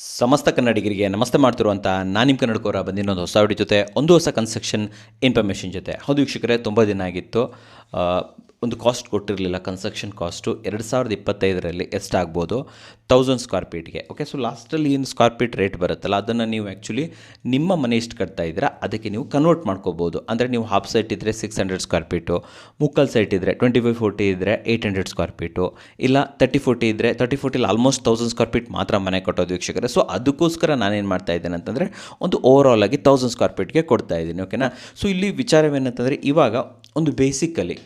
ಸಮಸ್ತ ಕನ್ನಡಿಗರಿಗೆ ನಮಸ್ತೆ ಮಾಡ್ತಿರುವಂಥ ನಾನು ನಿಮ್ಮ ಕನ್ನಡಕೋರ ಬಂದಿನ್ನೊಂದು ಹೊಸ ವಿಡಿಯೋ ಜೊತೆ ಒಂದು ಹೊಸ ಕನ್ಸ್ಟ್ರಕ್ಷನ್ ಇನ್ಫಾರ್ಮೇಷನ್ ಜೊತೆ. ಹೌದು ವೀಕ್ಷಕರೇ, ತುಂಬ ದಿನ ಆಗಿತ್ತು. ಒಂದು ಕಾಸ್ಟ್ ಕೊಟ್ಟಿರಲಿಲ್ಲ. ಕನ್ಸ್ಟ್ರಕ್ಷನ್ ಕಾಸ್ಟು 2025ರಲ್ಲಿ ಎಷ್ಟಾಗ್ಬೋದು 1000 ಸ್ಕ್ವೇರ್ ಫೀಟ್ಗೆ. ಓಕೆ, ಸೊ ಲಾಸ್ಟಲ್ಲಿ ಏನು ಸ್ಕ್ವೇರ್ ಫೀಟ್ ರೇಟ್ ಬರುತ್ತಲ್ಲ, ಅದನ್ನು ನೀವು ಆ್ಯಕ್ಚುಲಿ ನಿಮ್ಮ ಮನೆ ಎಷ್ಟು ಕಟ್ತಾ ಇದ್ದೀರಾ ಅದಕ್ಕೆ ನೀವು ಕನ್ವರ್ಟ್ ಮಾಡ್ಕೋಬೋದು. ಅಂದರೆ ನೀವು ಹಾಫ್ ಸೈಟ್ ಇದ್ದರೆ 600 ಸ್ಕ್ವೇರ್ ಫೀಟು, ಮುಕ್ಕಲ್ ಸೈಟ್ ಇದ್ದರೆ 2540 ಇದ್ದರೆ 800 ಸ್ಕ್ವೇರ್ ಫೀಟು, ಇಲ್ಲ 3040 ಇದ್ದರೆ 3040 ಆಲ್ಮೋಸ್ಟ್ 1000 ಸ್ಕ್ವೇರ್ ಫೀಟ್ ಮಾತ್ರ ಮನೆ ಕಟ್ಟೋದು ವೀಕ್ಷಕರೇ. ಸೊ ಅದಕ್ಕೋಸ್ಕರ ನಾನೇನು ಮಾಡ್ತಾ ಇದ್ದೇನೆ ಅಂತಂದರೆ ಒಂದು ಓವರಾಲ್ ಆಗಿ 1000 ಸ್ಕ್ವೇರ್ ಫೀಟ್ಗೆ ಕೊಡ್ತಾ ಇದ್ದೀನಿ. ಓಕೆನಾ. ಸೊ ಇಲ್ಲಿ ವಿಚಾರವೇನಂತಂದರೆ, ಇವಾಗ ಒಂದು ಬೇಸಿಕಲಿ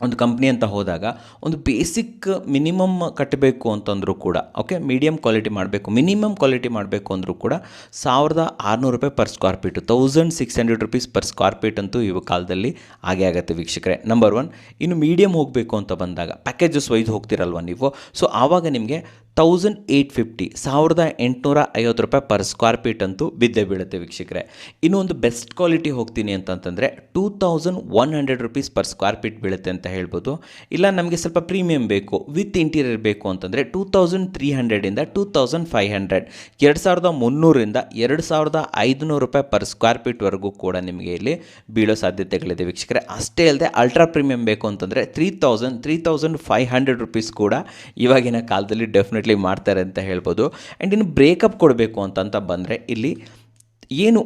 ಒಂದು ಕಂಪ್ನಿ ಅಂತ ಹೋದಾಗ ಒಂದು ಬೇಸಿಕ್ ಮಿನಿಮಮ್ ಕಟ್ಟಬೇಕು ಅಂತಂದರೂ ಕೂಡ, ಓಕೆ, ಮೀಡಿಯಮ್ ಕ್ವಾಲಿಟಿ ಮಾಡಬೇಕು, ಮಿನಿಮಮ್ ಕ್ವಾಲಿಟಿ ಮಾಡಬೇಕು ಅಂದರೂ ಕೂಡ ₹1600 per square feet, 1600 rupees per square feet ಅಂತೂ ಇವ ಕಾಲದಲ್ಲಿ ಆಗೇ ಆಗುತ್ತೆ ವೀಕ್ಷಕರೇ. Number one. ಇನ್ನು ಮೀಡಿಯಮ್ ಹೋಗಬೇಕು ಅಂತ ಬಂದಾಗ ಪ್ಯಾಕೇಜಸ್ ವೈಸ್ ಹೋಗ್ತಿರಲ್ವ ನೀವು, ಸೊ ಆವಾಗ ನಿಮಗೆ 1850 ಪರ್ ಸ್ಕ್ವೇರ್ ಫೀಟ್ ಅಂತೂ ಬಿದ್ದೇ ಬೀಳುತ್ತೆ ವೀಕ್ಷಕರೇ. ಇನ್ನು ಒಂದು ಬೆಸ್ಟ್ ಕ್ವಾಲಿಟಿ ಹೋಗ್ತೀನಿ ಅಂತಂತಂದರೆ 2100 ರುಪೀಸ್ ಪರ್ ಸ್ಕ್ವೇರ್ ಫೀಟ್ ಬೀಳುತ್ತೆ ಅಂತ ಹೇಳ್ಬೋದು. ಇಲ್ಲ ನಮಗೆ ಸ್ವಲ್ಪ ಪ್ರೀಮಿಯಮ್ ಬೇಕು, ವಿತ್ ಇಂಟೀರಿಯರ್ ಬೇಕು ಅಂತಂದರೆ 2300ಇಂದ 2500, 2300ರಿಂದ 2500 ಪರ್ ಸ್ಕ್ವೇರ್ ಫೀಟ್ವರೆಗೂ ಕೂಡ ನಿಮಗೆ ಇಲ್ಲಿ ಬೀಳೋ ಸಾಧ್ಯತೆಗಳಿದೆ ವೀಕ್ಷಕರೇ. ಅಷ್ಟೇ ಅಲ್ಲದೆ ಅಲ್ಟ್ರಾ ಪ್ರೀಮಿಯಮ್ ಬೇಕು ಅಂತಂದರೆ 3500 ರುಪೀಸ್ ಕೂಡ ಇವಾಗಿನ ಕಾಲದಲ್ಲಿ ಡೆಫಿನೆಟ್ಲಿ ಮಾಡ್ತಾರೆ ಅಂತ ಹೇಳ್ಬೋದು. ಆ್ಯಂಡ್ ಇನ್ನು ಬ್ರೇಕಪ್ ಕೊಡಬೇಕು ಅಂತ ಬಂದರೆ ಇಲ್ಲಿ ಏನು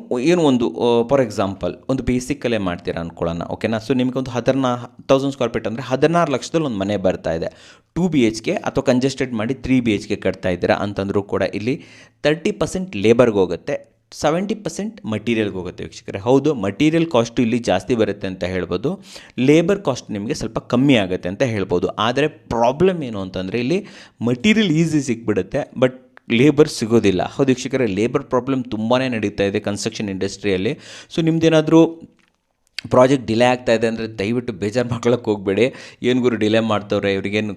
ಒಂದು ಫಾರ್ ಎಕ್ಸಾಂಪಲ್ ಒಂದು ಬೇಸಿಕಲ್ಲೇ ಮಾಡ್ತೀರಾ ಅಂದ್ಕೊಳ್ಳೋಣ. ಓಕೆನಾ. ಸೊ ನಿಮಗೆ ಒಂದು 1000 ಸ್ಕ್ವೇರ್ ಫೀಟ್ ಅಂದರೆ 16 ಲಕ್ಷದಲ್ಲಿ ಒಂದು ಮನೆ ಬರ್ತಾ ಇದೆ. 2 BHK ಅಥವಾ ಕಂಜೆಸ್ಟೆಡ್ ಮಾಡಿ 3 BHK ಕಟ್ತಾ ಇದ್ದೀರಾ ಅಂತಂದರೂ ಕೂಡ ಇಲ್ಲಿ 30% ಲೇಬರ್ಗೆ ಹೋಗುತ್ತೆ, 70% ಮಟೀರಿಯಲ್ಗೆ ಹೋಗುತ್ತೆ ವೀಕ್ಷಕರೇ. ಹೌದು, ಮಟೀರಿಯಲ್ ಕಾಸ್ಟು ಇಲ್ಲಿ ಜಾಸ್ತಿ ಬರುತ್ತೆ ಅಂತ ಹೇಳ್ಬೋದು, ಲೇಬರ್ ಕಾಸ್ಟ್ ನಿಮಗೆ ಸ್ವಲ್ಪ ಕಮ್ಮಿ ಆಗುತ್ತೆ ಅಂತ ಹೇಳ್ಬೋದು. ಆದರೆ ಪ್ರಾಬ್ಲಮ್ ಏನು ಅಂತಂದರೆ ಇಲ್ಲಿ ಮಟೀರಿಯಲ್ ಈಸಿ ಸಿಕ್ಬಿಡುತ್ತೆ, ಬಟ್ ಲೇಬರ್ ಸಿಗೋದಿಲ್ಲ. ಹೌದು ವೀಕ್ಷಕರೇ, ಲೇಬರ್ ಪ್ರಾಬ್ಲಮ್ ತುಂಬಾ ನಡೀತಾ ಇದೆ ಕನ್ಸ್ಟ್ರಕ್ಷನ್ ಇಂಡಸ್ಟ್ರಿಯಲ್ಲಿ. ಸೊ ನಿಮ್ಮದೇನಾದರೂ ಪ್ರಾಜೆಕ್ಟ್ ಡಿಲೇ ಆಗ್ತಾ ಇದೆ ಅಂದರೆ ದಯವಿಟ್ಟು ಬೇಜಾರು ಮಾಡ್ಕೊಳ್ಳೋಕೆ ಹೋಗಬೇಡಿ. ಏನು ಗುರು ಡಿಲೇ ಮಾಡ್ತವ್ರೆ, ಇವ್ರಿಗೇನು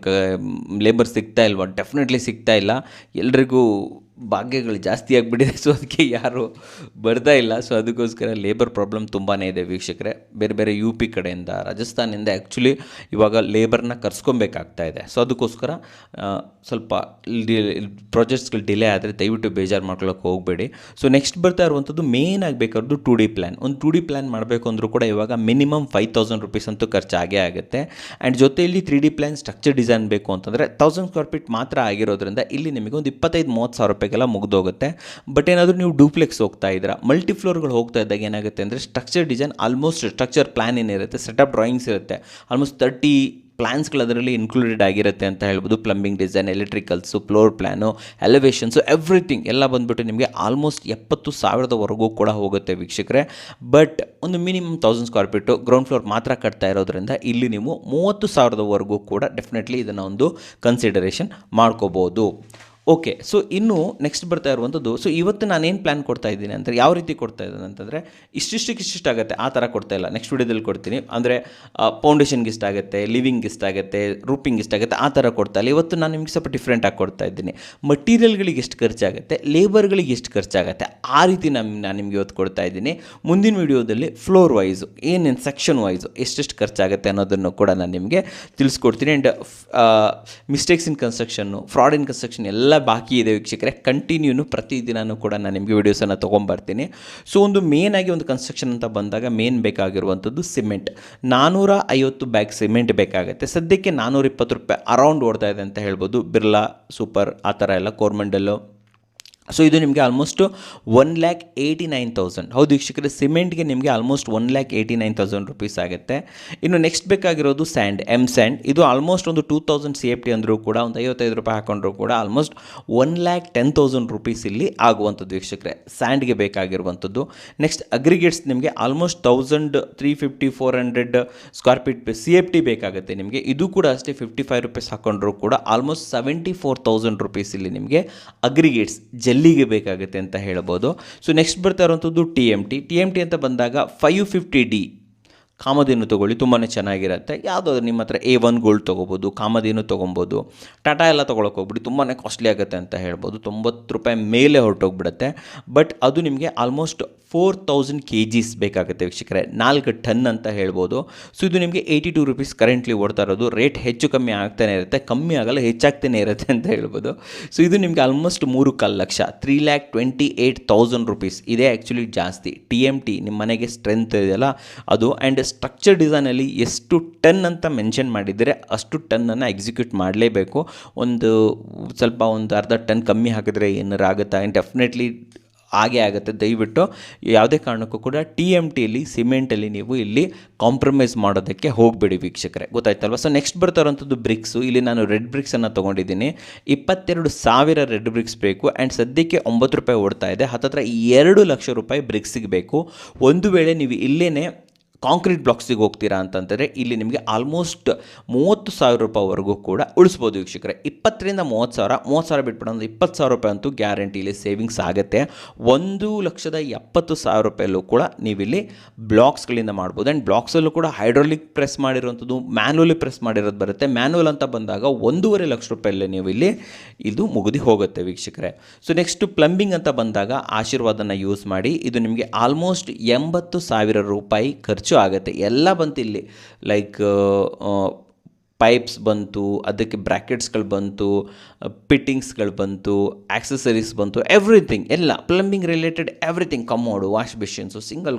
ಲೇಬರ್ ಸಿಗ್ತಾ ಇಲ್ವಾ? ಡೆಫಿನೆಟ್ಲಿ ಸಿಗ್ತಾ ಇಲ್ಲ. ಎಲ್ರಿಗೂ ಭಾಗ್ಯಗಳು ಜಾಸ್ತಿ ಆಗಿಬಿಟ್ಟಿದೆ, ಸೊ ಅದಕ್ಕೆ ಯಾರು ಬರ್ತಾ ಇಲ್ಲ. ಸೊ ಅದಕ್ಕೋಸ್ಕರ ಲೇಬರ್ ಪ್ರಾಬ್ಲಮ್ ತುಂಬಾ ಇದೆ ವೀಕ್ಷಕರೇ. ಬೇರೆ ಬೇರೆ UP ಕಡೆಯಿಂದ, ರಾಜಸ್ಥಾನಿಂದ ಆ್ಯಕ್ಚುಲಿ ಇವಾಗ ಲೇಬರ್ನ ಕರ್ಸ್ಕೊಬೇಕಾಗ್ತಾ ಇದೆ. ಸೊ ಅದಕ್ಕೋಸ್ಕರ ಸ್ವಲ್ಪ ಪ್ರಾಜೆಕ್ಟ್ಸ್ಗಳು ಡಿಲೇ ಆದರೆ ದಯವಿಟ್ಟು ಬೇಜಾರು ಮಾಡ್ಕೊಳ್ಳೋಕೆ ಹೋಗಬೇಡಿ. ಸೊ ನೆಕ್ಸ್ಟ್ ಬರ್ತಾ ಇರುವಂಥದ್ದು ಮೇನ್ ಆಗಬೇಕಾದ್ರು 2D ಪ್ಲ್ಯಾನ್. ಒಂದು 2D ಪ್ಲ್ಯಾನ್ ಮಾಡಬೇಕು ಅಂದರೂ ಕೂಡ ಇವಾಗ ಮಿನಿಮಮ್ 5000 ರುಪೀಸ್ ಅಂತೂ ಖರ್ಚಾಗೇ ಆಗುತ್ತೆ. ಆ್ಯಂಡ್ ಜೊತೆಯಲ್ಲಿ 3D ಪ್ಲ್ಯಾನ್ ಸ್ಟ್ರಕ್ಚರ್ ಡಿಸೈನ್ ಬೇಕು ಅಂತಂದರೆ 1000 ಸ್ಕ್ವೇರ್ ಫೀಟ್ ಮಾತ್ರ ಆಗಿರೋದ್ರಿಂದ ಇಲ್ಲಿ ನಿಮಗೆ ಒಂದು 25-30 ಸಾವಿರ ರೂಪಾಯಿಗೆಲ್ಲ ಮುಗಿದೋಗುತ್ತೆ. ಬಟ್ ಏನಾದರೂ ನೀವು ಡೂಪ್ಲೆಕ್ಸ್ ಹೋಗ್ತಾ ಇದ್ದೀರಾ, ಮಲ್ಟಿ ಫ್ಲೋರ್ಗಳು ಹೋಗ್ತಾ ಇದ್ದಾಗ ಏನಾಗುತ್ತೆ ಅಂದರೆ structure design almost structure plan ಏನಿರುತ್ತೆ, ಸೆಟಪ್ ಡ್ರಾಯಿಂಗ್ಸ್ ಇರುತ್ತೆ, ಆಲ್ಮೋಸ್ಟ್ 30 ಪ್ಲ್ಯಾನ್ಸ್ಗಳು ಅದರಲ್ಲಿ ಇನ್ಕ್ಲೂಡೆಡ್ ಆಗಿರುತ್ತೆ ಅಂತ ಹೇಳ್ಬೋದು. Plumbing design, electricals, floor plan, elevations, everything ಎಲ್ಲ ಬಂದುಬಿಟ್ಟು ನಿಮಗೆ ಆಲ್ಮೋಸ್ಟ್ 70,000ವರೆಗೂ ಕೂಡ ಹೋಗುತ್ತೆ ವೀಕ್ಷಕರೇ. ಬಟ್ ಒಂದು minimum 1000 square feet ground floor ಮಾತ್ರ ಕಟ್ತಾ ಇರೋದ್ರಿಂದ ಇಲ್ಲಿ ನೀವು 30,000ವರೆಗೂ ಕೂಡ ಡೆಫಿನೆಟ್ಲಿ ಇದನ್ನು ಒಂದು ಕನ್ಸಿಡರೇಷನ್ ಮಾಡ್ಕೋಬೋದು. ಓಕೆ, ಸೊ ಇನ್ನು ನೆಕ್ಸ್ಟ್ ಬರ್ತಾ ಇರುವಂಥದ್ದು, ಸೊ ಇವತ್ತು ನಾನೇನು ಪ್ಲ್ಯಾನ್ ಕೊಡ್ತಾ ಇದ್ದೀನಿ ಅಂದರೆ ಯಾವ ರೀತಿ ಕೊಡ್ತಾ ಇದ್ದೀನಿ ಅಂತಂದರೆ ಇಷ್ಟಿಷ್ಟಾಗುತ್ತೆ ಆ ಥರ ಕೊಡ್ತಾ ಇಲ್ಲ. ನೆಕ್ಸ್ಟ್ ವಿಡಿಯೋದಲ್ಲಿ ಕೊಡ್ತೀನಿ. ಅಂದರೆ ಫೌಂಡೇಶನ್ಗೆ ಇಷ್ಟಾಗುತ್ತೆ, ಲಿವಿಂಗ್ ಇಷ್ಟಾಗುತ್ತೆ, ರೂಪಿಂಗ್ ಇಷ್ಟಾಗುತ್ತೆ ಆ ಥರ ಕೊಡ್ತಾ ಇಲ್ಲ. ಇವತ್ತು ನಾನು ನಿಮಗೆ ಸ್ವಲ್ಪ ಡಿಫ್ರೆಂಟಾಗಿ ಕೊಡ್ತಾ ಇದ್ದೀನಿ. ಮಟೀರಿಯಲ್ಗಳಿಗೆ ಎಷ್ಟು ಖರ್ಚಾಗುತ್ತೆ, ಲೇಬರ್ಗಳಿಗೆ ಎಷ್ಟು ಖರ್ಚಾಗುತ್ತೆ, ಆ ರೀತಿ ನಾನು ನಿಮಗೆ ಇವತ್ತು ಕೊಡ್ತಾ ಇದ್ದೀನಿ. ಮುಂದಿನ ವಿಡಿಯೋದಲ್ಲಿ ಫ್ಲೋರ್ ವೈಸು ಏನೇನು ಸೆಕ್ಷನ್ ವೈಸು ಎಷ್ಟೆಷ್ಟು ಖರ್ಚಾಗುತ್ತೆ ಅನ್ನೋದನ್ನು ಕೂಡ ನಾನು ನಿಮಗೆ ತಿಳಿಸ್ಕೊಡ್ತೀನಿ. And mistakes in construction, fraud in construction ಎಲ್ಲ ಬಾಕಿ ಇದೆ ವೀಕ್ಷಕರೇ. ಕಂಟಿನ್ಯೂನು ಪ್ರತಿದಿನವೂ ಕೂಡ ನಾನು ನಿಮಗೆ ವೀಡಿಯೋಸನ್ನು ತೊಗೊಂಬರ್ತೀನಿ. ಸೊ ಒಂದು ಮೇನ್ ಆಗಿ ಒಂದು ಕನ್ಸ್ಟ್ರಕ್ಷನ್ ಅಂತ ಬಂದಾಗ ಮೇನ್ ಬೇಕಾಗಿರುವಂಥದ್ದು ಸಿಮೆಂಟ್. 450 ಬ್ಯಾಗ್ ಸಿಮೆಂಟ್ ಬೇಕಾಗುತ್ತೆ. ಸದ್ಯಕ್ಕೆ 420 ರೂಪಾಯಿ ಅರೌಂಡ್ ಓಡ್ತಾ ಇದೆ ಅಂತ ಹೇಳ್ಬೋದು. ಬಿರ್ಲಾ, ಸೂಪರ್ ಆ ಥರ ಎಲ್ಲ, ಕೋರ್ಮಂಡಲ್ಲು. ಸೊ ಇದು ನಿಮಗೆ ಆಲ್ಮೋಸ್ಟು 1,89,000. ಹೌದು ವೀಕ್ಷಕರೇ, ಸಿಮೆಂಟ್ಗೆ ನಿಮಗೆ ಆಲ್ಮೋಸ್ಟ್ 1,89,000 ರುಪೀಸ್ ಆಗುತ್ತೆ. ಇನ್ನು ನೆಕ್ಸ್ಟ್ ಬೇಕಾಗಿರೋದು ಸ್ಯಾಂಡ್, ಸ್ಯಾಂಡ್. ಇದು ಆಲ್ಮೋಸ್ಟ್ ಒಂದು 2000 CFT ಅಂದರೂ ಕೂಡ ಒಂದು 55 ರೂಪಾಯಿ ಹಾಕೊಂಡ್ರೂ ಕೂಡ ಆಲ್ಮೋಸ್ಟ್ 1,10,000 ರುಪೀಸ್ ಇಲ್ಲಿ ಆಗುವಂಥದ್ದು ವೀಕ್ಷಕರೇ, ಸ್ಯಾಂಡ್ಗೆ ಬೇಕಾಗಿರುವಂಥದ್ದು. ನೆಕ್ಸ್ಟ್ ಅಗ್ರಿಗೇಟ್ಸ್ ನಿಮಗೆ ಆಲ್ಮೋಸ್ಟ್ 1350-400 ಸ್ಕ್ವೇರ್ ಫೀಟ್ CFT ಬೇಕಾಗುತ್ತೆ ನಿಮಗೆ. ಇದು ಕೂಡ ಅಷ್ಟೇ 55 ರೂಪೀಸ್ ಹಾಕೊಂಡ್ರೂ ಕೂಡ ಆಲ್ಮೋಸ್ಟ್ 74,000 ರುಪೀಸ್ ಇಲ್ಲಿ ನಿಮಗೆ ಅಗ್ರಿಗೇಟ್ಸ್ ಜಲ್ಲಿಗೆ ಬೇಕಾಗುತ್ತೆ ಅಂತ ಹೇಳ್ಬೋದು. ಸೊ ನೆಕ್ಸ್ಟ್ ಬರ್ತಾ ಇರುವಂಥದ್ದು TMT ಅಂತ ಬಂದಾಗ 550D ಕಾಮಧೇನು ತೊಗೊಳ್ಳಿ, ತುಂಬಾ ಚೆನ್ನಾಗಿರುತ್ತೆ. ಯಾವುದಾದ್ರು ನಿಮ್ಮ ಹತ್ರ A1 ಗೋಲ್ಡ್ ತೊಗೋಬೋದು, ಕಾಮಧೇನು ತೊಗೊಬೋದು. ಟಾಟಾ ಎಲ್ಲ ತೊಗೊಳಕ್ಕೆ ಹೋಗ್ಬಿಡಿ, ತುಂಬಾ ಕಾಸ್ಟ್ಲಿ ಆಗುತ್ತೆ ಅಂತ ಹೇಳ್ಬೋದು. ₹90 ಮೇಲೆ ಹೊರಟೋಗ್ಬಿಡುತ್ತೆ. ಬಟ್ ಅದು ನಿಮಗೆ ಆಲ್ಮೋಸ್ಟ್ 4000 kgs ಬೇಕಾಗುತ್ತೆ ವೀಕ್ಷಕರೇ, 4 ಟನ್ ಅಂತ ಹೇಳ್ಬೋದು. ಸೊ ಇದು ನಿಮಗೆ ₹82 ಕರೆಂಟ್ಲಿ ಓಡ್ತಾ ಇರೋದು. ರೇಟ್ ಹೆಚ್ಚು ಕಮ್ಮಿ ಆಗ್ತಾನೆ ಇರುತ್ತೆ, ಕಮ್ಮಿ ಆಗಲ್ಲ, ಹೆಚ್ಚಾಗ್ತಾನೆ ಇರುತ್ತೆ ಅಂತ ಹೇಳ್ಬೋದು. ಸೊ ಇದು ನಿಮಗೆ ಆಲ್ಮೋಸ್ಟ್ 3.25 ಲಕ್ಷ, ₹3,28,000 ಇದೇ ಆ್ಯಕ್ಚುಲಿ ಜಾಸ್ತಿ. TMT ನಿಮ್ಮ ಮನೆಗೆ ಸ್ಟ್ರೆಂತ್ ಇದೆಯಲ್ಲ ಅದು. ಆ್ಯಂಡ್ ಸ್ಟ್ರಕ್ಚರ್ ಡಿಸೈನಲ್ಲಿ ಎಷ್ಟು ಟನ್ ಅಂತ ಮೆನ್ಷನ್ ಮಾಡಿದರೆ ಅಷ್ಟು ಟನ್ನನ್ನು ಎಕ್ಸಿಕ್ಯೂಟ್ ಮಾಡಲೇಬೇಕು. ಒಂದು ಅರ್ಧ ಟನ್ ಕಮ್ಮಿ ಹಾಕಿದ್ರೆ ಏನಾರು ಆಗುತ್ತಾ? ಆ್ಯಂಡ್ ಡೆಫಿನೆಟ್ಲಿ ಹಾಗೆ ಆಗುತ್ತೆ. ದಯವಿಟ್ಟು ಯಾವುದೇ ಕಾರಣಕ್ಕೂ ಕೂಡ TMTಯಲ್ಲಿ ಸಿಮೆಂಟಲ್ಲಿ ನೀವು ಇಲ್ಲಿ ಕಾಂಪ್ರಮೈಸ್ ಮಾಡೋದಕ್ಕೆ ಹೋಗಬೇಡಿ ವೀಕ್ಷಕರೇ, ಗೊತ್ತಾಯ್ತಲ್ವ? ಸೊ ನೆಕ್ಸ್ಟ್ ಬರ್ತಾ ಇರೋಂಥದ್ದು ಬ್ರಿಕ್ಸು. ಇಲ್ಲಿ ನಾನು ರೆಡ್ ಬ್ರಿಕ್ಸನ್ನು ತೊಗೊಂಡಿದ್ದೀನಿ. 22,000 ರೆಡ್ ಬ್ರಿಕ್ಸ್ ಬೇಕು. ಆ್ಯಂಡ್ ಸದ್ಯಕ್ಕೆ ₹9 ಓಡ್ತಾ ಇದೆ. ಹತ್ತತ್ರ ₹2,00,000 ಬ್ರಿಕ್ಸಿಗೆ ಬೇಕು. ಒಂದು ವೇಳೆ ನೀವು ಇಲ್ಲೇ ಕಾಂಕ್ರೀಟ್ ಬ್ಲಾಕ್ಸಿಗೆ ಹೋಗ್ತೀರಾ ಅಂತಂದರೆ ಇಲ್ಲಿ ನಿಮಗೆ ಆಲ್ಮೋಸ್ಟ್ ₹30,000ವರೆಗೂ ಕೂಡ ಉಳಿಸ್ಬೋದು ವೀಕ್ಷಕರೇ. 20,000 ರಿಂದ 30,000 ಬಿಟ್ಬಿಟ್ಟು ಒಂದು ₹20,000 ಅಂತೂ ಗ್ಯಾರಂಟಿ ಇಲ್ಲಿ ಸೇವಿಂಗ್ಸ್ ಆಗುತ್ತೆ. ₹1,70,000 ಕೂಡ ನೀವಿಲ್ಲಿ ಬ್ಲಾಕ್ಸ್ಗಳಿಂದ ಮಾಡ್ಬೋದು. ಆ್ಯಂಡ್ ಬ್ಲಾಕ್ಸಲ್ಲೂ ಕೂಡ ಹೈಡ್ರಾಲಿಕ್ ಪ್ರೆಸ್ ಮಾಡಿರೋಂಥದ್ದು, ಮ್ಯಾನ್ಯಲಿ ಪ್ರೆಸ್ ಮಾಡಿರೋದು ಬರುತ್ತೆ. ಮ್ಯಾನ್ಯಲ್ ಅಂತ ಬಂದಾಗ ₹1,50,000 ನೀವು ಇಲ್ಲಿ ಇದು ಮುಗಿದು ಹೋಗುತ್ತೆ ವೀಕ್ಷಕರೇ. ಸೊ ನೆಕ್ಸ್ಟು ಪ್ಲಂಬಿಂಗ್ ಅಂತ ಬಂದಾಗ ಆಶೀರ್ವಾದನ ಯೂಸ್ ಮಾಡಿ. ಇದು ನಿಮಗೆ ಆಲ್ಮೋಸ್ಟ್ ₹80,000 ಖರ್ಚು ಆಗುತ್ತೆ. ಎಲ್ಲ ಬಂತು ಇಲ್ಲಿ, ಲೈಕ್ ಪೈಪ್ಸ್ ಬಂತು, ಅದಕ್ಕೆ ಬ್ರ್ಯಾಕೆಟ್ಸ್ಗಳು ಬಂತು, ಪಿಟ್ಟಿಂಗ್ಸ್ಗಳು ಬಂತು, ಆಕ್ಸೆಸರೀಸ್ ಬಂತು, ಎವ್ರಿಥಿಂಗ್ ಎಲ್ಲ plumbing related everything. Commode, wash basins, single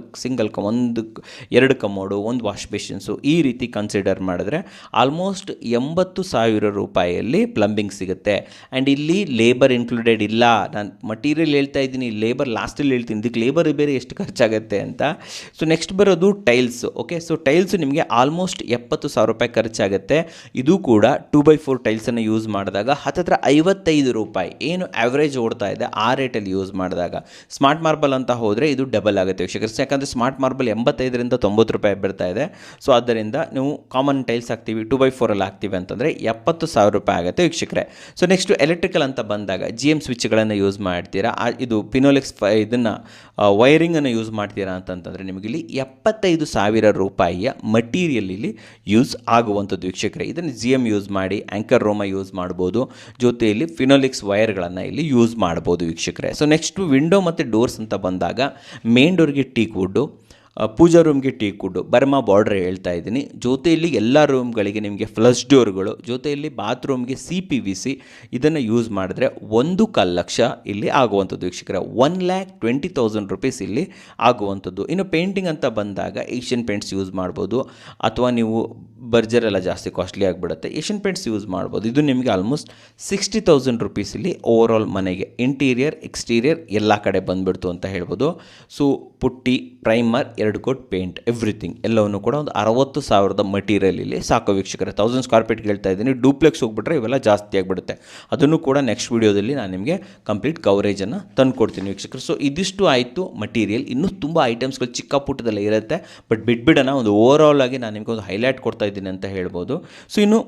2 commode, 1 wash basins, ಈ ರೀತಿ ಕನ್ಸಿಡರ್ ಮಾಡಿದ್ರೆ ಆಲ್ಮೋಸ್ಟ್ ₹80,000 ಪ್ಲಂಬಿಂಗ್ ಸಿಗುತ್ತೆ. ಆ್ಯಂಡ್ ಇಲ್ಲಿ ಲೇಬರ್ ಇನ್ಕ್ಲೂಡೆಡ್ ಇಲ್ಲ. ನಾನು ಮಟೀರಿಯಲ್ ಹೇಳ್ತಾ ಇದ್ದೀನಿ, ಲೇಬರ್ ಲಾಸ್ಟಲ್ಲಿ ಹೇಳ್ತೀನಿ, ಇದಕ್ಕೆ ಲೇಬರ್ ಬೇರೆ ಎಷ್ಟು ಖರ್ಚಾಗುತ್ತೆ ಅಂತ. ಸೊ ನೆಕ್ಸ್ಟ್ ಬರೋದು ಟೈಲ್ಸು. ಓಕೆ, ಸೊ ಟೈಲ್ಸು ನಿಮಗೆ ಆಲ್ಮೋಸ್ಟ್ ₹70,000 ಖರ್ಚಾಗುತ್ತೆ. ಇದು ಕೂಡ 2x4 ಟೈಲ್ಸನ್ನು ಯೂಸ್ ಮಾಡಿದಾಗ ಹತ್ತತ್ರ ₹55 ಏನು ಆ್ಯಾವ್ರೇಜ್ ಓಡ್ತಾ ಇದೆ ಆ ರೇಟಲ್ಲಿ ಯೂಸ್ ಮಾಡಿದಾಗ. ಸ್ಮಾರ್ಟ್ ಮಾರ್ಬಲ್ ಅಂತ ಹೋದರೆ ಇದು ಡಬಲ್ ಆಗುತ್ತೆ ವೀಕ್ಷಕರು. ಯಾಕಂದರೆ ಸ್ಮಾರ್ಟ್ ಮಾರ್ಬಲ್ ₹85 ರಿಂದ ₹90 ಬರ್ತಾ ಇದೆ. ಸೊ ಆದ್ದರಿಂದ ನೀವು ಕಾಮನ್ ಟೈಲ್ಸ್ ಹಾಕ್ತೀವಿ, 2x4 ಅಲ್ಲಿ ಹಾಕ್ತೀವಿ ಅಂತಂದರೆ ₹70,000 ಆಗುತ್ತೆ ವೀಕ್ಷಕರೇ. ಸೊ ನೆಕ್ಸ್ಟು ಎಲೆಕ್ಟ್ರಿಕಲ್ ಅಂತ ಬಂದಾಗ GM ಸ್ವಿಚ್ಗಳನ್ನು ಯೂಸ್ ಮಾಡ್ತೀರಾ, ಇದು ಪಿನೋಲೆಕ್ಸ್ ಇದನ್ನು ವೈರಿಂಗನ್ನು ಯೂಸ್ ಮಾಡ್ತೀರಾ ಅಂತಂತಂದರೆ ನಿಮಗೆ ಇಲ್ಲಿ ₹75,000 ಮಟೀರಿಯಲ್ ಇಲ್ಲಿ ಯೂಸ್ ಆಗುವಂಥದ್ದು ವೀಕ್ಷಕರೇ. ಇದನ್ನು GM ಯೂಸ್ ಮಾಡಿ, ಆ್ಯಂಕರ್ ರೋಮ ಯೂಸ್ ಮಾಡ್ಬೋದು, ಜೊತೆಯಲ್ಲಿ ಫಿನೋಲಿಕ್ಸ್ ವೈರ್ಗಳನ್ನು ಇಲ್ಲಿ ಯೂಸ್ ಮಾಡ್ಬೋದು ವೀಕ್ಷಕರೇ. ಸೊ ನೆಕ್ಸ್ಟು ವಿಂಡೋ ಮತ್ತು ಡೋರ್ಸ್ ಅಂತ ಬಂದಾಗ ಮೇನ್ ಡೋರ್ಗೆ ಟೀಕ್ ವುಡ್ಡು, ಪೂಜಾ ರೂಮ್ಗೆ ಟೀಕ್ ವುಡ್ಡು, ಬರ್ಮಾ ಬಾರ್ಡ್ರ್ ಹೇಳ್ತಾ ಇದ್ದೀನಿ. ಜೊತೆಯಲ್ಲಿ ಎಲ್ಲ ರೂಮ್ಗಳಿಗೆ ನಿಮಗೆ ಫ್ಲಶ್ ಡೋರ್ಗಳು, ಜೊತೆಯಲ್ಲಿ ಬಾತ್ರೂಮ್ಗೆ CPVC ಇದನ್ನು ಯೂಸ್ ಮಾಡಿದ್ರೆ ₹1,50,000 ಇಲ್ಲಿ ಆಗುವಂಥದ್ದು ವೀಕ್ಷಕರೇ. ₹1,20,000 ಇಲ್ಲಿ ಆಗುವಂಥದ್ದು. ಇನ್ನು ಪೇಂಟಿಂಗ್ ಅಂತ ಬಂದಾಗ ಏಷ್ಯನ್ ಪೇಂಟ್ಸ್ ಯೂಸ್ ಮಾಡ್ಬೋದು, ಅಥವಾ ನೀವು ಬರ್ಜರೆಲ್ಲ ಜಾಸ್ತಿ ಕಾಸ್ಟ್ಲಿ ಆಗಿಬಿಡುತ್ತೆ, ಏಷ್ಯನ್ ಪೇಂಟ್ಸ್ ಯೂಸ್ ಮಾಡ್ಬೋದು. ಇದು ನಿಮಗೆ ಆಲ್ಮೋಸ್ಟ್ ₹60,000 ಇಲ್ಲಿ ಓವರಾಲ್ ಮನೆಗೆ ಇಂಟೀರಿಯರ್ ಎಕ್ಸ್ಟೀರಿಯರ್ ಎಲ್ಲ ಕಡೆ ಬಂದುಬಿಡ್ತು ಅಂತ ಹೇಳ್ಬೋದು. ಸೊ ಪುಟ್ಟಿ, ಪ್ರೈಮರ್, 2 ಕೋಟ್ ಪೇಂಟ್, ಎವ್ರಿಥಿಂಗ್ ಎಲ್ಲವನ್ನು ಕೂಡ ಒಂದು ₹60,000 ಮಟೀರಿಯಲ್ ಇಲ್ಲಿ ಸಾಕು ವೀಕ್ಷಕರೇ. 1000 ಸ್ಕ್ವೇರ್ ಫೀಟ್ಗೆ ಹೇಳ್ತಾ ಇದ್ದೀನಿ. ಡೂಪ್ಲೆಕ್ಸ್ ಹೋಗ್ಬಿಟ್ರೆ ಇವೆಲ್ಲ ಜಾಸ್ತಿ ಆಗಿಬಿಡುತ್ತೆ. ಅದನ್ನು ಕೂಡ ನೆಕ್ಸ್ಟ್ ವೀಡಿಯೋದಲ್ಲಿ ನಾನು ನಿಮಗೆ ಕಂಪ್ಲೀಟ್ ಕವರೇಜನ್ನು ತಂದು ಕೊಡ್ತೀನಿ ವೀಕ್ಷಕರು. ಸೊ ಇದಿಷ್ಟು ಆಯಿತು ಮಟೀರಿಯಲ್. ಇನ್ನೂ ತುಂಬ ಐಟಮ್ಸ್ಗಳು ಚಿಕ್ಕ ಪುಟ್ಟದೆಲ್ಲ ಇರುತ್ತೆ, ಬಟ್ ಬಿಟ್ಬಿಡೋಣ, ಒಂದು ಓವರಾಲ್ ಆಗಿ ನಾನು ನಿಮಗೆ ಒಂದು ಹೈಲೈಟ್ ಕೊಡ್ತಾ ಇದ್ದೀನಿ ಅಂತ ಹೇಳ್ಬೋದು. ಸೊ ಇನ್ನು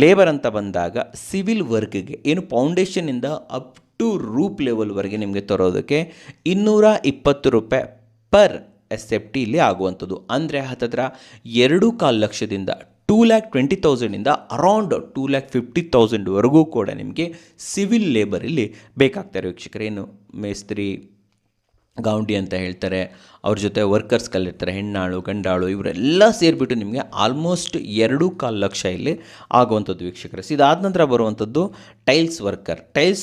ಲೇಬರ್ ಅಂತ ಬಂದಾಗ ಸಿವಿಲ್ ವರ್ಕ್ಗೆ ಏನು ಫೌಂಡೇಶನಿಂದ ಅಪ್ ಟು ರೂಪ್ ಲೆವೆಲ್ವರೆಗೆ ನಿಮಗೆ ತರೋದಕ್ಕೆ ₹220 ಪರ್ SFT ಇಲ್ಲಿ ಆಗುವಂಥದ್ದು. ಅಂದರೆ ಹತ್ತತ್ರ ₹2.25 ಲಕ್ಷದಿಂದ 2,20,000 ಅರೌಂಡ್ 2,50,000 ಕೂಡ ನಿಮಗೆ ಸಿವಿಲ್ ಲೇಬರ್ ಇಲ್ಲಿ ಬೇಕಾಗ್ತಾರೆ ವೀಕ್ಷಕರೇ. ಏನು ಮೇಸ್ತ್ರಿ, ಗೌಂಡಿ ಅಂತ ಹೇಳ್ತಾರೆ, ಅವ್ರ ಜೊತೆ ವರ್ಕರ್ಸ್ಗಳಿರ್ತಾರೆ, ಹೆಣ್ಣಾಳು ಗಂಡಾಳು ಇವರೆಲ್ಲ ಸೇರಿಬಿಟ್ಟು ನಿಮಗೆ ಆಲ್ಮೋಸ್ಟ್ ₹2.25 ಲಕ್ಷ ಇಲ್ಲಿ ಆಗುವಂಥದ್ದು ವೀಕ್ಷಕರೇ. ಇದಾದ ನಂತರ ಬರುವಂಥದ್ದು ಟೈಲ್ಸ್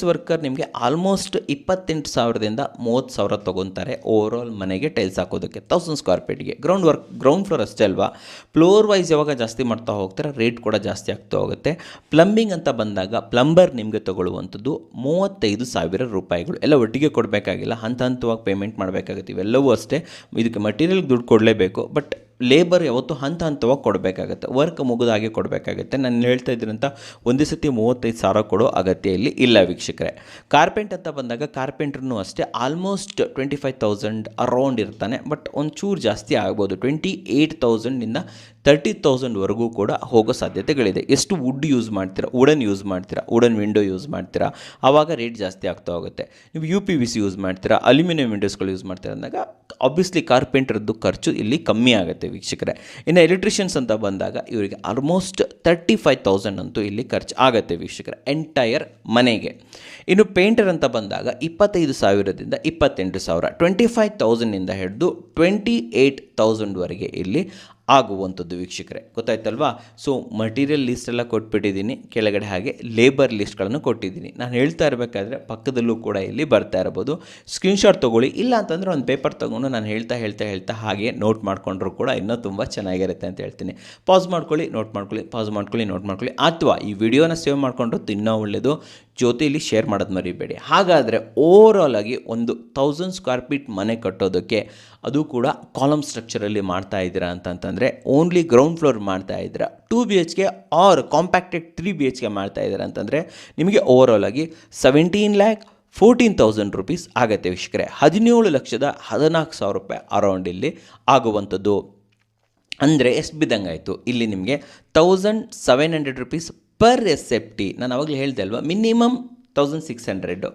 ವರ್ಕರ್ ನಿಮಗೆ ಆಲ್ಮೋಸ್ಟ್ 28,000ದಿಂದ 30,000 ತೊಗೊತಾರೆ ಓವರಾಲ್ ಮನೆಗೆ ಟೈಲ್ಸ್ ಹಾಕೋದಕ್ಕೆ 1000 ಸ್ಕ್ವೇರ್ ಫೀಟ್ಗೆ. ಗ್ರೌಂಡ್ ಫ್ಲೋರ್ ಅಷ್ಟೇ ಅಲ್ವಾ, ಫ್ಲೋರ್ ವೈಸ್ ಯಾವಾಗ ಜಾಸ್ತಿ ಮಾಡ್ತಾ ಹೋಗ್ತಾರೆ ರೇಟ್ ಕೂಡ ಜಾಸ್ತಿ ಆಗ್ತಾ ಹೋಗುತ್ತೆ. ಪ್ಲಂಬಿಂಗ್ ಅಂತ ಬಂದಾಗ ಪ್ಲಂಬರ್ ನಿಮಗೆ ತಗೊಳ್ಳುವಂಥದ್ದು ₹35,000 ಎಲ್ಲ ಒಟ್ಟಿಗೆ ಕೊಡಬೇಕಾಗಿಲ್ಲ, ಹಂತವಾಗಿ ಪೇಮೆಂಟ್ ಮಾಡಬೇಕಾಗುತ್ತೆ. ಇವೆಲ್ಲವೂ ಅಷ್ಟೇ, ಇದಕ್ಕೆ ಮಟೀರಿಯಲ್ಗೆ ದುಡ್ಡು ಕೊಡಲೇಬೇಕು, ಬಟ್ ಲೇಬರ್ ಯಾವತ್ತು ಹಂತವಾಗಿ ಕೊಡಬೇಕಾಗತ್ತೆ, ವರ್ಕ್ ಮುಗಿದಾಗೆ ಕೊಡಬೇಕಾಗುತ್ತೆ. ನಾನು ಹೇಳ್ತಾ ಇದ್ದೀನಂತ ಒಂದೇ ಸತಿ 35,000 ಕೊಡೋ ಅಗತ್ಯ ಇಲ್ಲಿ ಇಲ್ಲ ವೀಕ್ಷಕರೇ. ಕಾರ್ಪೆಂಟ್ ಅಂತ ಬಂದಾಗ ಕಾರ್ಪೆಂಟ್ರೂ ಅಷ್ಟೇ ಆಲ್ಮೋಸ್ಟ್ 25,000 ಅರೌಂಡ್ ಇರ್ತಾನೆ, ಬಟ್ ಒಂಚೂರು ಜಾಸ್ತಿ ಆಗ್ಬೋದು, 28,000 ಇಂದ 30,000ವರೆಗೂ ಕೂಡ ಹೋಗೋ ಸಾಧ್ಯತೆಗಳಿದೆ. ಎಷ್ಟು ವುಡ್ ಯೂಸ್ ಮಾಡ್ತೀರಾ, ವುಡನ್ ವಿಂಡೋ ಯೂಸ್ ಮಾಡ್ತೀರಾ, ಆವಾಗ ರೇಟ್ ಜಾಸ್ತಿ ಆಗ್ತಾ ಹೋಗುತ್ತೆ. ನೀವು UPVC ಯೂಸ್ ಮಾಡ್ತೀರಾ, ಅಲ್ಯೂಮಿನಿಯಂ ವಿಂಡೋಸ್ಗಳು ಯೂಸ್ ಮಾಡ್ತೀರಾ ಅಂದಾಗ ಆಬ್ವಿಯಸ್ಲಿ ಕಾರ್ಪೆಂಟರ್ದು ಖರ್ಚು ಇಲ್ಲಿ ಕಮ್ಮಿ ಆಗುತ್ತೆ ವೀಕ್ಷಕರೇ. ಇನ್ನು ಎಲೆಕ್ಟ್ರಿಷಿಯನ್ಸ್ ಅಂತ ಬಂದಾಗ ಇವರಿಗೆ ಆಲ್ಮೋಸ್ಟ್ 35,000 ಅಂತೂ ಇಲ್ಲಿ ಖರ್ಚು ಆಗುತ್ತೆ ವೀಕ್ಷಕರೇ ಎಂಟೈರ್ ಮನೆಗೆ. ಇನ್ನು ಪೇಂಟರ್ ಅಂತ ಬಂದಾಗ 25,000ದಿಂದ 28,000, 25,000ಇಂದ ಹಿಡಿದು 28,000ವರೆಗೆ ಇಲ್ಲಿ ಆಗುವಂಥದ್ದು ವೀಕ್ಷಕರೇ. ಗೊತ್ತಾಯ್ತಲ್ವಾ? ಸೊ ಮಟೀರಿಯಲ್ ಲಿಸ್ಟ್ ಎಲ್ಲ ಕೊಟ್ಬಿಟ್ಟಿದ್ದೀನಿ, ಕೆಳಗಡೆ ಹಾಗೆ ಲೇಬರ್ ಲಿಸ್ಟ್ಗಳನ್ನು ಕೊಟ್ಟಿದ್ದೀನಿ. ನಾನು ಹೇಳ್ತಾ ಇರಬೇಕಾದ್ರೆ ಪಕ್ಕದಲ್ಲೂ ಕೂಡ ಇಲ್ಲಿ ಬರ್ತಾ ಇರ್ಬೋದು. ಸ್ಕ್ರೀನ್ಶಾಟ್ ತೊಗೊಳ್ಳಿ, ಇಲ್ಲ ಅಂತಂದರೆ ಒಂದು ಪೇಪರ್ ತೊಗೊಂಡು ನಾನು ಹೇಳ್ತಾ ಹಾಗೆ ನೋಟ್ ಮಾಡ್ಕೊಂಡ್ರು ಕೂಡ ಇನ್ನೂ ತುಂಬ ಚೆನ್ನಾಗಿರುತ್ತೆ ಅಂತ ಹೇಳ್ತೀನಿ. ಪಾಸ್ ಮಾಡ್ಕೊಳ್ಳಿ, ನೋಟ್ ಮಾಡ್ಕೊಳ್ಳಿ, ಅಥವಾ ಈ ವಿಡಿಯೋನ ಸೇವ್ ಮಾಡ್ಕೊಂಡ್ರು ಇನ್ನೂ ಒಳ್ಳೆಯದು. ಜೊತೆಯಲ್ಲಿ ಶೇರ್ ಮಾಡೋದು ಮರಿಬೇಡಿ. ಹಾಗಾದರೆ ಓವರಾಲ್ ಆಗಿ ಒಂದು 1000 ಸ್ಕ್ವೇರ್ ಫೀಟ್ ಮನೆ ಕಟ್ಟೋದಕ್ಕೆ, ಅದು ಕೂಡ ಕಾಲಮ್ ಸ್ಟ್ರಕ್ಚರಲ್ಲಿ ಮಾಡ್ತಾ ಇದ್ದೀರಾ ಅಂತಂತಂದರೆ, ಓನ್ಲಿ ಗ್ರೌಂಡ್ ಫ್ಲೋರ್ ಮಾಡ್ತಾ ಇದ್ದೀರಾ, 2 BHK ಆರ್ ಕಾಂಪ್ಯಾಕ್ಟೆಡ್ 3 BHK ಮಾಡ್ತಾ ಇದ್ದೀರಾ ಅಂತಂದರೆ ನಿಮಗೆ ಓವರಾಲ್ ಆಗಿ 17,14,000 ರೂಪೀಸ್ ಆಗುತ್ತೆ ವೀಕ್ಷಕರೇ. 17,14,000 ರೂಪಾಯಿ ಅರೌಂಡ್ ಇಲ್ಲಿ ಆಗುವಂಥದ್ದು. ಅಂದರೆ ಎಷ್ಟು ಬಿದ್ದಂಗಾಯಿತು ಇಲ್ಲಿ ನಿಮಗೆ 1,700 ರೂಪೀಸ್ ಪರ್ SFT. ನಾನು ಆವಾಗಲೇ ಹೇಳಿದೆ ಅಲ್ವಾ, ಮಿನಿಮಮ್ 1,600,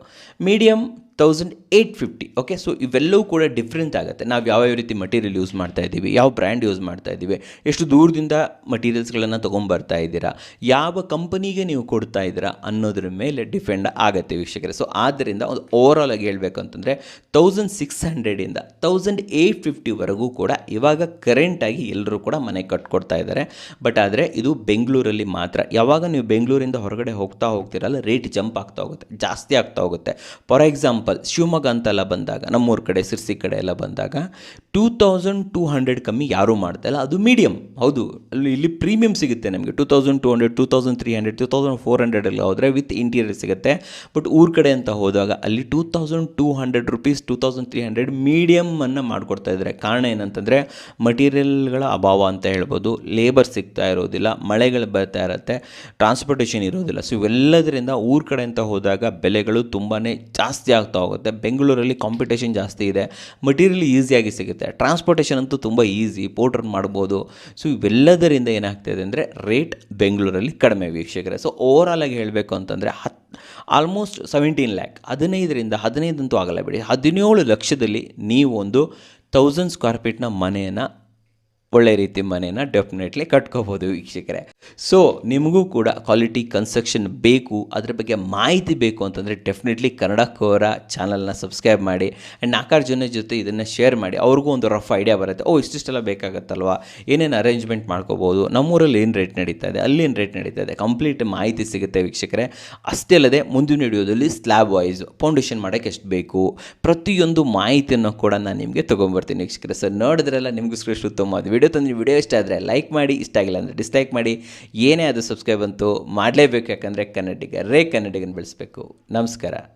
ಮೀಡಿಯಮ್ 1,850. ಓಕೆ, ಸೊ ಇವೆಲ್ಲವೂ ಕೂಡ ಡಿಫ್ರೆಂಟ್ ಆಗುತ್ತೆ. ನಾವು ಯಾವ ರೀತಿ ಮಟೀರಿಯಲ್ ಯೂಸ್ ಮಾಡ್ತಾ ಇದ್ದೀವಿ, ಯಾವ ಬ್ರ್ಯಾಂಡ್ ಯೂಸ್ ಮಾಡ್ತಾ ಇದ್ದೀವಿ, ಎಷ್ಟು ದೂರದಿಂದ ಮಟೀರಿಯಲ್ಸ್ಗಳನ್ನು ತೊಗೊಂಬರ್ತಾ ಇದ್ದೀರಾ, ಯಾವ ಕಂಪನಿಗೆ ನೀವು ಕೊಡ್ತಾ ಇದ್ದೀರಾ ಅನ್ನೋದ್ರ ಮೇಲೆ ಡಿಪೆಂಡ್ ಆಗುತ್ತೆ ವೀಕ್ಷಕರೇ. ಸೊ ಆದ್ದರಿಂದ ಒಂದು ಓವರಾಲ್ ಆಗಿ ಹೇಳಬೇಕು ಅಂತಂದರೆ 1,600ಇಂದ 1,850ವರೆಗೂ ಕೂಡ ಇವಾಗ ಕರೆಂಟಾಗಿ ಎಲ್ಲರೂ ಕೂಡ ಮನೆ ಕಟ್ಕೊಡ್ತಾ ಇದ್ದಾರೆ. ಬಟ್ ಆದರೆ ಇದು ಬೆಂಗಳೂರಲ್ಲಿ ಮಾತ್ರ. ಯಾವಾಗ ನೀವು ಬೆಂಗಳೂರಿಂದ ಹೊರಗಡೆ ಹೋಗ್ತಿರಲ್ಲ, ರೇಟ್ ಜಂಪ್ ಆಗ್ತಾ ಹೋಗುತ್ತೆ, ಜಾಸ್ತಿ ಆಗ್ತಾ ಹೋಗುತ್ತೆ. ಫಾರ್ ಎಕ್ಸಾಂಪಲ್ ಶಿವಮೊಗ್ಗ ಅಂತೆಲ್ಲ ಬಂದಾಗ, ನಮ್ಮೂರ ಕಡೆ ಸಿರ್ಸಿ ಕಡೆ ಎಲ್ಲ ಬಂದಾಗ 2,200 ಕಮ್ಮಿ ಯಾರೂ ಮಾಡ್ತಾಯಿಲ್ಲ. ಅದು ಮೀಡಿಯಮ್, ಹೌದು. ಇಲ್ಲಿ ಪ್ರೀಮಿಯಮ್ ಸಿಗುತ್ತೆ ನಮಗೆ 2,200, 2,300, 2,400 ಎಲ್ಲ ಹೋದರೆ ವಿತ್ ಇಂಟೀರಿಯರ್ ಸಿಗುತ್ತೆ. ಬಟ್ ಊರ ಕಡೆ ಅಂತ ಹೋದಾಗ ಅಲ್ಲಿ 2,200 ರೂಪೀಸ್, 2,300 ಮೀಡಿಯಮನ್ನು ಮಾಡಿಕೊಡ್ತಾ ಇದ್ದಾರೆ. ಕಾರಣ ಏನಂತಂದರೆ ಮಟೀರಿಯಲ್ಗಳ ಅಭಾವ ಅಂತ ಹೇಳ್ಬೋದು, ಲೇಬರ್ ಸಿಗ್ತಾ ಇರೋದಿಲ್ಲ, ಮಳೆಗಳು ಬರ್ತಾ ಇರುತ್ತೆ, ಟ್ರಾನ್ಸ್ಪೋರ್ಟೇಷನ್ ಇರೋದಿಲ್ಲ. ಸೊ ಇವೆಲ್ಲದರಿಂದ ಊರ ಕಡೆ ಅಂತ ಹೋದಾಗ ಬೆಲೆಗಳು ತುಂಬಾ ಜಾಸ್ತಿ ಆಗ್ತಾ ಹೋಗುತ್ತೆ. ಬೆಂಗಳೂರಲ್ಲಿ ಕಾಂಪಿಟೇಷನ್ ಜಾಸ್ತಿ ಇದೆ, ಮಟೀರಿಯಲ್ ಈಸಿಯಾಗಿ ಸಿಗುತ್ತೆ, ಟ್ರಾನ್ಸ್ಪೋರ್ಟೇಷನ್ ಅಂತೂ ತುಂಬ ಈಸಿ, ಪೋರ್ಟರ್ ಮಾಡ್ಬೋದು. ಸೊ ಇವೆಲ್ಲದರಿಂದ ಏನಾಗ್ತಾಯಿದೆ ಅಂದರೆ ರೇಟ್ ಬೆಂಗಳೂರಲ್ಲಿ ಕಡಿಮೆ ವೀಕ್ಷಕರೇ. ಸೊ ಓವರಾಲ್ ಆಗಿ ಹೇಳಬೇಕು ಅಂತಂದರೆ ಆಲ್ಮೋಸ್ಟ್ 17 ಲ್ಯಾಕ್, 15 ಅಂತೂ ಆಗಲ್ಲ ಬಿಡಿ, 17 ಲಕ್ಷದಲ್ಲಿ ನೀವು ಒಂದು 1000 ಸ್ಕ್ವೇರ್ ಫೀಟ್ನ ಮನೆಯನ್ನು, ಒಳ್ಳೆ ರೀತಿ ಮನೇನ ಡೆಫಿನೆಟ್ಲಿ ಕಟ್ಕೋಬೋದು ವೀಕ್ಷಕರೇ. ಸೊ ನಿಮಗೂ ಕೂಡ ಕ್ವಾಲಿಟಿ ಕನ್ಸ್ಟ್ರಕ್ಷನ್ ಬೇಕು, ಅದ್ರ ಬಗ್ಗೆ ಮಾಹಿತಿ ಬೇಕು ಅಂತಂದರೆ ಡೆಫಿನೆಟ್ಲಿ ಕನ್ನಡ ಕೋರ ಚಾನಲ್ನ ಸಬ್ಸ್ಕ್ರೈಬ್ ಮಾಡಿ ಆ್ಯಂಡ್ 4 ಜನ ಜೊತೆ ಇದನ್ನು ಶೇರ್ ಮಾಡಿ. ಅವ್ರಿಗೂ ಒಂದು ರಫ್ ಐಡಿಯಾ ಬರುತ್ತೆ, ಇಷ್ಟಿಷ್ಟೆಲ್ಲ ಬೇಕಾಗತ್ತಲ್ವ, ಏನೇನು ಅರೇಂಜ್ಮೆಂಟ್ ಮಾಡ್ಕೋಬೋದು, ನಮ್ಮೂರಲ್ಲಿ ಏನು ರೇಟ್ ನಡೀತಾ ಇದೆ, ಅಲ್ಲಿ ಏನು ರೇಟ್ ನಡೀತಾ ಇದೆ, ಕಂಪ್ಲೀಟ್ ಮಾಹಿತಿ ಸಿಗುತ್ತೆ ವೀಕ್ಷಕರೇ. ಅಷ್ಟೇ ಅಲ್ಲದೆ ಮುಂದಿನ ವಿಡಿಯೋದಲ್ಲಿ ಸ್ಲ್ಯಾಬ್ ವೈಸ್ ಫೌಂಡೇಶನ್ ಮಾಡೋಕ್ಕೆ ಎಷ್ಟು ಬೇಕು, ಪ್ರತಿಯೊಂದು ಮಾಹಿತಿಯನ್ನು ಕೂಡ ನಾನು ನಿಮಗೆ ತೊಗೊಂಬರ್ತೀನಿ ವೀಕ್ಷಕರೇ. ಸೊ ನೋಡಿದ್ರೆಲ್ಲ ನಿಮಗೋಸ್ಕರ ಉತ್ತಮವಾದ ವಿಡಿಯೋ ಇಷ್ಟ ಆದರೆ ಲೈಕ್ ಮಾಡಿ, ಇಷ್ಟ ಆಗಿಲ್ಲ ಅಂದರೆ ಡಿಸ್ಲೈಕ್ ಮಾಡಿ. ಏನೇ ಅದು ಸಬ್ಸ್ಕ್ರೈಬ್ ಅಂತೂ ಮಾಡಲೇಬೇಕು, ಯಾಕಂದರೆ ಕನ್ನಡಿಗರೇ ಕನ್ನಡಿಗನ ಬೆಳೆಸಬೇಕು. ನಮಸ್ಕಾರ.